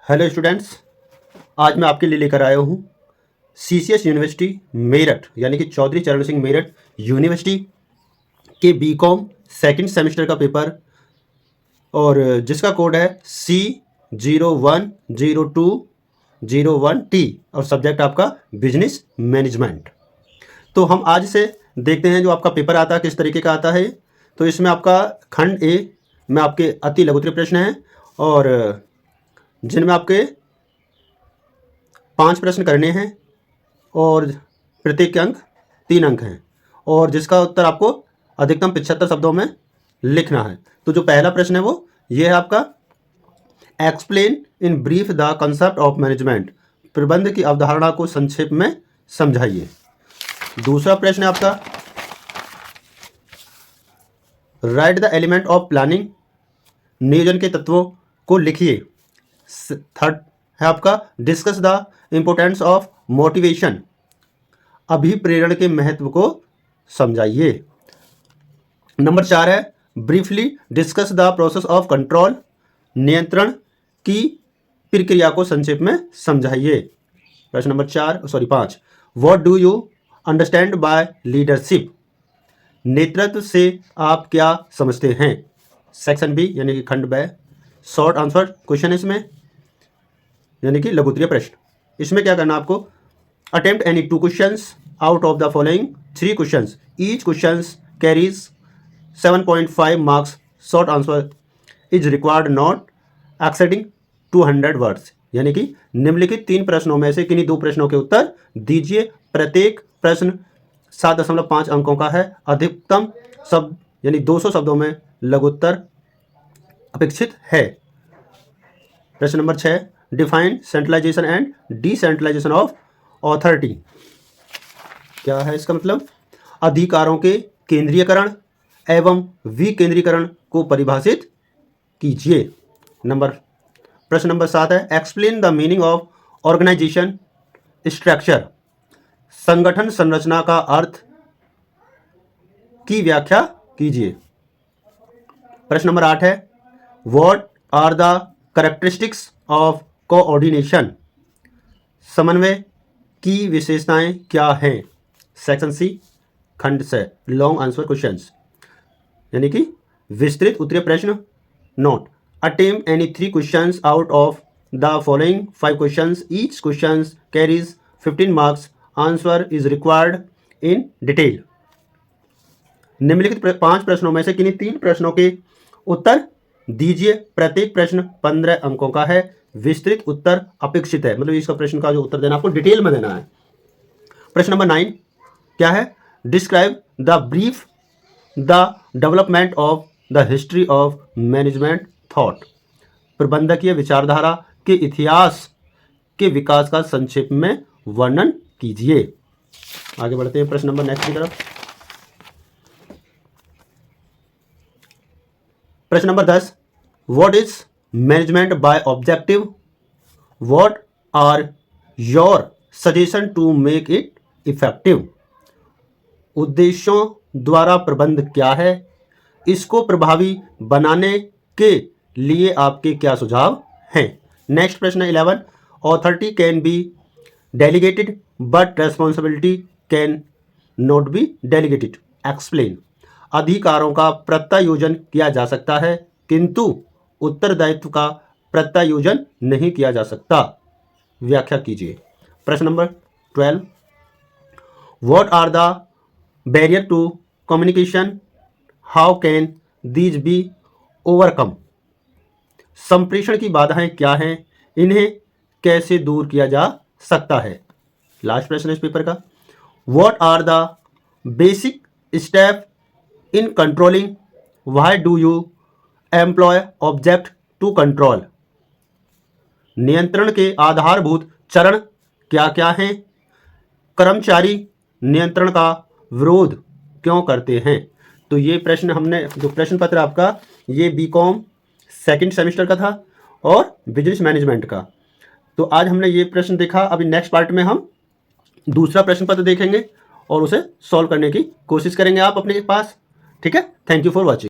Hello students, आज मैं आपके लिए लेकर आया हूँ सीसीएस यूनिवर्सिटी मेरठ यानी कि चौधरी चरण सिंह मेरठ यूनिवर्सिटी के बीकॉम सेकंड सेमेस्टर का पेपर और जिसका कोड है C010201T और सब्जेक्ट आपका बिजनेस मैनेजमेंट। तो हम आज से देखते हैं जो आपका पेपर आता है किस तरीके का आता है। तो इसमें आपका खंड ए में आपके अति लघुत्तरीय प्रश्न हैं और जिनमें आपके 5 प्रश्न करने हैं और प्रत्येक के अंक 3 अंक हैं और जिसका उत्तर आपको अधिकतम 75 शब्दों में लिखना है। तो जो पहला प्रश्न है वो ये है आपका, explain in brief the concept of management, प्रबंध की अवधारणा को संक्षेप में समझाइए। दूसरा प्रश्न है आपका, write the element of planning, नियोजन के तत्वों को लिखिए। थर्ड है आपका, discuss the importance of motivation, अभिप्रेरण के महत्व को समझाइए। नंबर 4 है, briefly discuss the process of control, नियंत्रण की प्रक्रिया को संक्षेप में समझाइए। प्रश्न number 5, what do you understand by leadership, नेतृत्व से आप क्या समझते हैं। सेक्शन बी यानी कि खंड ब, शॉर्ट आंसर क्वेश्चन है इसमें यानी कि लघुत्तरीय प्रश्न। इसमें क्या करना आपको, attempt any 2 questions out of the following 3 questions, each questions carries 7.5 marks, short answer is required not exceeding 200 words, यानी कि निम्नलिखित 3 प्रश्नों में से किन्हीं 2 प्रश्नों के उत्तर दीजिए। प्रत्येक प्रश्न 7.5 अंकों का है, अधिकतम शब्द यानी 200 शब्दों में लघुत्तर अपेक्षित है। प्रश्न number 6, define centralisation and decentralisation of authority, क्या है इसका मतलब, अधिकारों के केंद्रीयकरण एवं विकेंद्रीकरण को परिभाषित कीजिए। प्रश्न नंबर 7 है, explain the meaning of organisation structure, संगठन संरचना का अर्थ की व्याख्या कीजिए। प्रश्न नंबर 8 है, what are the characteristics of coordination, समन्वय की विशेषताएं क्या हैं। सेक्शन सी खंड से लॉन्ग आंसर क्वेश्चंस यानी कि विस्तृत उत्तरीय प्रश्न। Note, attempt any 3 questions out of the following 5 questions, each questions carries 15 marks, answer is required in detail. निम्नलिखित 5 प्रश्नों में से किन्हीं 3 प्रश्नों के उत्तर दीजिए। प्रत्येक प्रश्न 15 अंकों का है, विस्तृत उत्तर अपेक्षित है, मतलब इसका प्रश्न का जो उत्तर देना आपको डिटेल में देना है। प्रश्न नंबर 9 क्या है, describe the brief the development of the history of management thought, प्रबंधकीय विचारधारा के इतिहास के विकास का संक्षेप में वर्णन कीजिए। आगे बढ़ते हैं प्रश्न नंबर नेक्स्ट की तरफ। प्रश्न number 10, what is management by objective, what are your suggestion to make it effective, उद्देश्यों द्वारा प्रबंध क्या है, इसको प्रभावी बनाने के लिए आपके क्या सुझाव हैं। नेक्स्ट प्रश्न 11, authority can be delegated but responsibility can not be delegated, explain, अधिकारों का प्रत्यायोजन किया जा सकता है किंतु उत्तरदायित्व का प्रत्यायोजन नहीं किया जा सकता, व्याख्या कीजिए। प्रश्न number 12, what are the barrier to communication, how can these be overcome, संप्रेषण की बाधाएं क्या हैं, इन्हें कैसे दूर किया जा सकता है। लास्ट प्रश्न इस पेपर का, what are the basic step in controlling, why do you employ object to control, नियंत्रण के आधारभूत चरण क्या क्या हैं, कर्मचारी नियंत्रण का विरोध क्यों करते हैं। तो ये प्रश्न हमने, जो प्रश्न पत्र आपका ये बीकॉम सेकंड सेमेस्टर का था और बिजनेस मैनेजमेंट का। तो आज हमने ये प्रश्न देखा। अभी नेक्स्ट पार्ट में हम दूसरा प्रश्न पत्र देखेंगे और उसे सॉल्व करने की कोशिश करेंगे आप अपने पास। ठीक है, थैंक यू फॉर वॉचिंग।